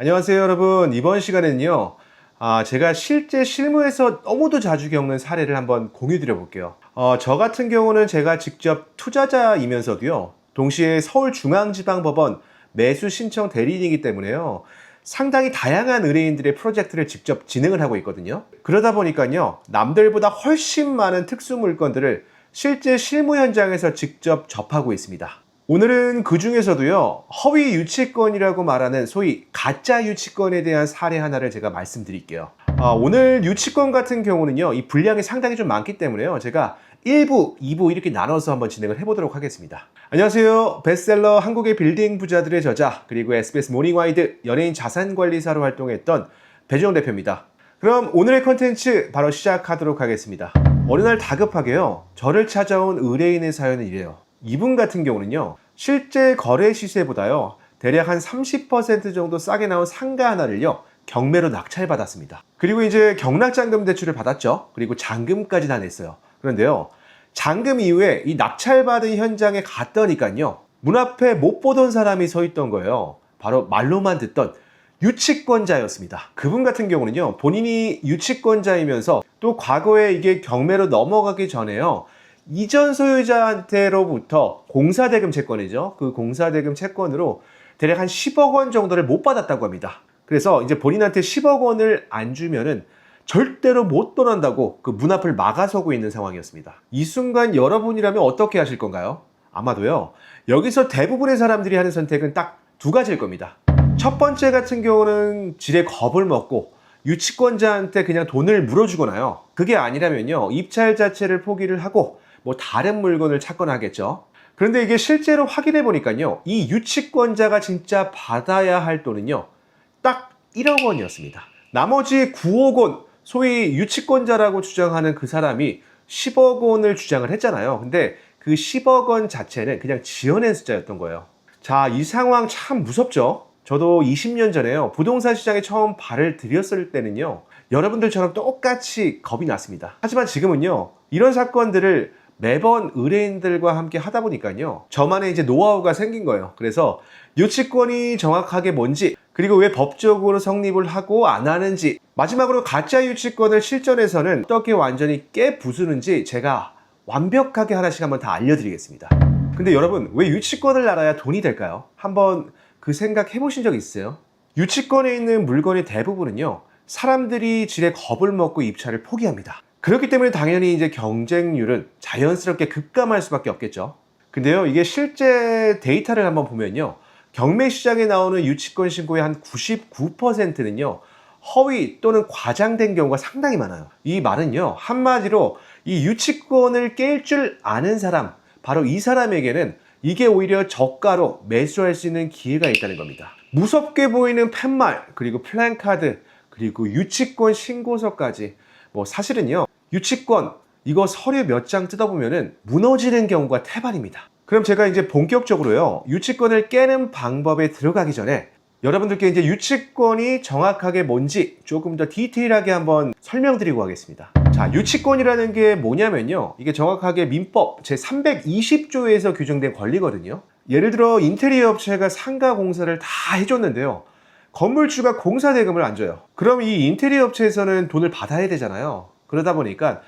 안녕하세요, 여러분. 이번 시간에는요, 제가 실제 실무에서 너무도 자주 겪는 사례를 한번 공유 드려 볼게요. 저 같은 경우는 제가 직접 투자자이면서도요, 동시에 서울중앙지방법원 매수 신청 대리인이기 때문에요, 상당히 다양한 의뢰인들의 프로젝트를 직접 진행을 하고 있거든요. 그러다 보니까요, 남들보다 훨씬 많은 특수 물건들을 실제 실무 현장에서 직접 접하고 있습니다. 오늘은 그 중에서도요, 허위 유치권이라고 말하는 소위 가짜 유치권에 대한 사례 하나를 제가 말씀드릴게요. 오늘 유치권 같은 경우는요, 이 분량이 상당히 좀 많기 때문에요, 제가 1부, 2부 이렇게 나눠서 한번 진행을 해보도록 하겠습니다. 안녕하세요. 베스트셀러 한국의 빌딩 부자들의 저자, 그리고 SBS 모닝와이드 연예인 자산관리사로 활동했던 배주영 대표입니다. 그럼 오늘의 컨텐츠 바로 시작하도록 하겠습니다. 어느 날 다급하게요, 저를 찾아온 의뢰인의 사연은 이래요. 이분 같은 경우는요, 실제 거래 시세보다요, 대략 한 30% 정도 싸게 나온 상가 하나를요, 경매로 낙찰받았습니다. 그리고 이제 경락잔금 대출을 받았죠. 그리고 잔금까지 다 냈어요. 그런데요, 잔금 이후에 이 낙찰받은 현장에 갔더니까요, 문 앞에 못 보던 사람이 서 있던 거예요. 바로 말로만 듣던 유치권자였습니다. 그분 같은 경우는요, 본인이 유치권자이면서 또 과거에 이게 경매로 넘어가기 전에요, 이전 소유자한테로부터 공사대금 채권이죠. 그 공사대금 채권으로 대략 한 10억 원 정도를 못 받았다고 합니다. 그래서 이제 본인한테 10억 원을 안 주면은 절대로 못 떠난다고 그 문 앞을 막아서고 있는 상황이었습니다. 이 순간 여러분이라면 어떻게 하실 건가요? 아마도요, 여기서 대부분의 사람들이 하는 선택은 딱 두 가지일 겁니다. 첫 번째 같은 경우는 지레 겁을 먹고 유치권자한테 그냥 돈을 물어주거나요. 그게 아니라면요, 입찰 자체를 포기를 하고 뭐 다른 물건을 찾거나 하겠죠. 그런데 이게 실제로 확인해 보니까요, 이 유치권자가 진짜 받아야 할 돈은요, 딱 1억 원이었습니다. 나머지 9억 원, 소위 유치권자라고 주장하는 그 사람이 10억 원을 주장을 했잖아요. 근데 그 10억 원 자체는 그냥 지어낸 숫자였던 거예요. 자, 이 상황 참 무섭죠? 저도 20년 전에요, 부동산 시장에 처음 발을 들였을 때는요, 여러분들처럼 똑같이 겁이 났습니다. 하지만 지금은요, 이런 사건들을 매번 의뢰인들과 함께 하다 보니까요, 저만의 이제 노하우가 생긴 거예요. 그래서 유치권이 정확하게 뭔지, 그리고 왜 법적으로 성립을 하고 안 하는지, 마지막으로 가짜 유치권을 실전에서는 어떻게 완전히 깨부수는지 제가 완벽하게 하나씩 한번 다 알려드리겠습니다. 근데 여러분, 왜 유치권을 알아야 돈이 될까요? 한번 그 생각 해보신 적 있어요? 유치권에 있는 물건의 대부분은요, 사람들이 지레 겁을 먹고 입찰을 포기합니다. 그렇기 때문에 당연히 이제 경쟁률은 자연스럽게 급감할 수밖에 없겠죠. 근데요, 이게 실제 데이터를 한번 보면요, 경매 시장에 나오는 유치권 신고의 한 99%는요, 허위 또는 과장된 경우가 상당히 많아요. 이 말은요, 한마디로 이 유치권을 깰 줄 아는 사람, 바로 이 사람에게는 이게 오히려 저가로 매수할 수 있는 기회가 있다는 겁니다. 무섭게 보이는 팻말, 그리고 플랜카드, 그리고 유치권 신고서까지, 뭐 사실은요, 유치권 이거 서류 몇 장 뜯어보면은 무너지는 경우가 태반입니다. 그럼 제가 이제 본격적으로요, 유치권을 깨는 방법에 들어가기 전에 여러분들께 이제 유치권이 정확하게 뭔지 조금 더 디테일하게 한번 설명드리고 가겠습니다. 자, 유치권이라는 게 뭐냐면요, 이게 정확하게 민법 제320조에서 규정된 권리거든요. 예를 들어 인테리어 업체가 상가 공사를 다 해줬는데요, 건물주가 공사대금을 안 줘요. 그럼 이 인테리어 업체에서는 돈을 받아야 되잖아요. 그러다 보니까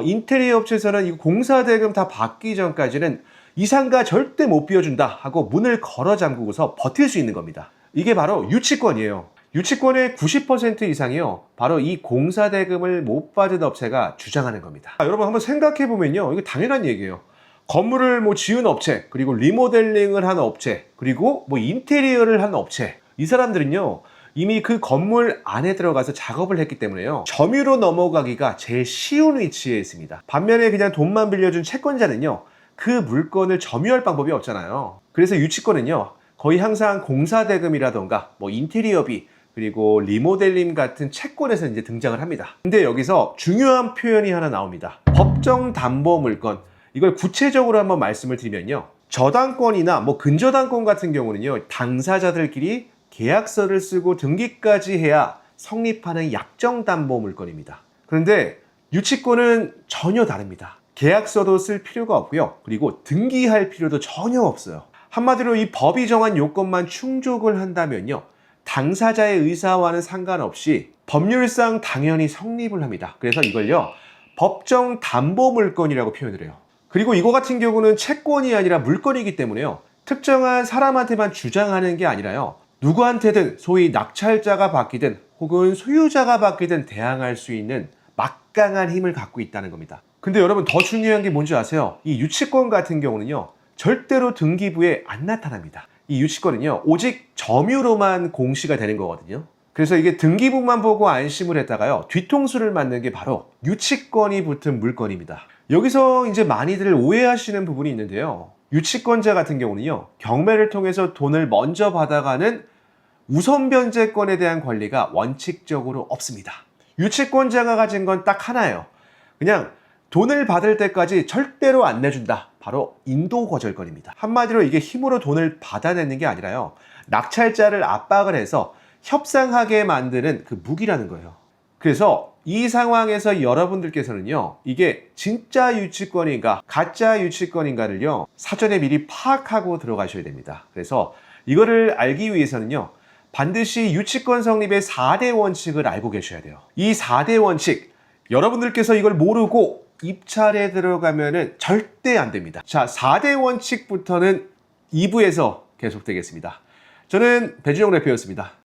인테리어 업체에서는 이 공사대금 다 받기 전까지는 이 상가 절대 못 비워준다 하고 문을 걸어 잠그고서 버틸 수 있는 겁니다. 이게 바로 유치권이에요. 유치권의 90% 이상이요, 바로 이 공사대금을 못 받은 업체가 주장하는 겁니다. 여러분 한번 생각해 보면요, 이거 당연한 얘기예요. 건물을 뭐 지은 업체, 그리고 리모델링을 한 업체, 그리고 뭐 인테리어를 한 업체, 이 사람들은요, 이미 그 건물 안에 들어가서 작업을 했기 때문에요, 점유로 넘어가기가 제일 쉬운 위치에 있습니다. 반면에 그냥 돈만 빌려준 채권자는요, 그 물건을 점유할 방법이 없잖아요. 그래서 유치권은요, 거의 항상 공사대금이라던가 뭐 인테리어비, 그리고 리모델링 같은 채권에서 이제 등장을 합니다. 근데 여기서 중요한 표현이 하나 나옵니다. 법정 담보 물건. 이걸 구체적으로 한번 말씀을 드리면요, 저당권이나 뭐 근저당권 같은 경우는요, 당사자들끼리 계약서를 쓰고 등기까지 해야 성립하는 약정담보 물건입니다. 그런데 유치권은 전혀 다릅니다. 계약서도 쓸 필요가 없고요, 그리고 등기할 필요도 전혀 없어요. 한마디로 이 법이 정한 요건만 충족을 한다면요, 당사자의 의사와는 상관없이 법률상 당연히 성립을 합니다. 그래서 이걸요, 법정 담보 물건이라고 표현을 해요. 그리고 이거 같은 경우는 채권이 아니라 물건이기 때문에요, 특정한 사람한테만 주장하는 게 아니라요, 누구한테든 소위 낙찰자가 바뀌든 혹은 소유자가 바뀌든 대항할 수 있는 막강한 힘을 갖고 있다는 겁니다. 근데 여러분, 더 중요한 게 뭔지 아세요? 이 유치권 같은 경우는요, 절대로 등기부에 안 나타납니다. 이 유치권은요, 오직 점유로만 공시가 되는 거거든요. 그래서 이게 등기부만 보고 안심을 했다가요, 뒤통수를 맞는 게 바로 유치권이 붙은 물건입니다. 여기서 이제 많이들 오해하시는 부분이 있는데요, 유치권자 같은 경우는요, 경매를 통해서 돈을 먼저 받아가는 우선 변제권에 대한 권리가 원칙적으로 없습니다. 유치권자가 가진 건 딱 하나예요. 그냥 돈을 받을 때까지 절대로 안 내준다. 바로 인도거절권입니다. 한마디로 이게 힘으로 돈을 받아내는 게 아니라요, 낙찰자를 압박을 해서 협상하게 만드는 그 무기라는 거예요. 그래서 이 상황에서 여러분들께서는요, 이게 진짜 유치권인가 가짜 유치권인가를요, 사전에 미리 파악하고 들어가셔야 됩니다. 그래서 이거를 알기 위해서는요, 반드시 유치권 성립의 4대 원칙을 알고 계셔야 돼요. 이 4대 원칙, 여러분들께서 이걸 모르고 입찰에 들어가면은 절대 안 됩니다. 자, 4대 원칙부터는 2부에서 계속되겠습니다. 저는 배준영 래퍼였습니다.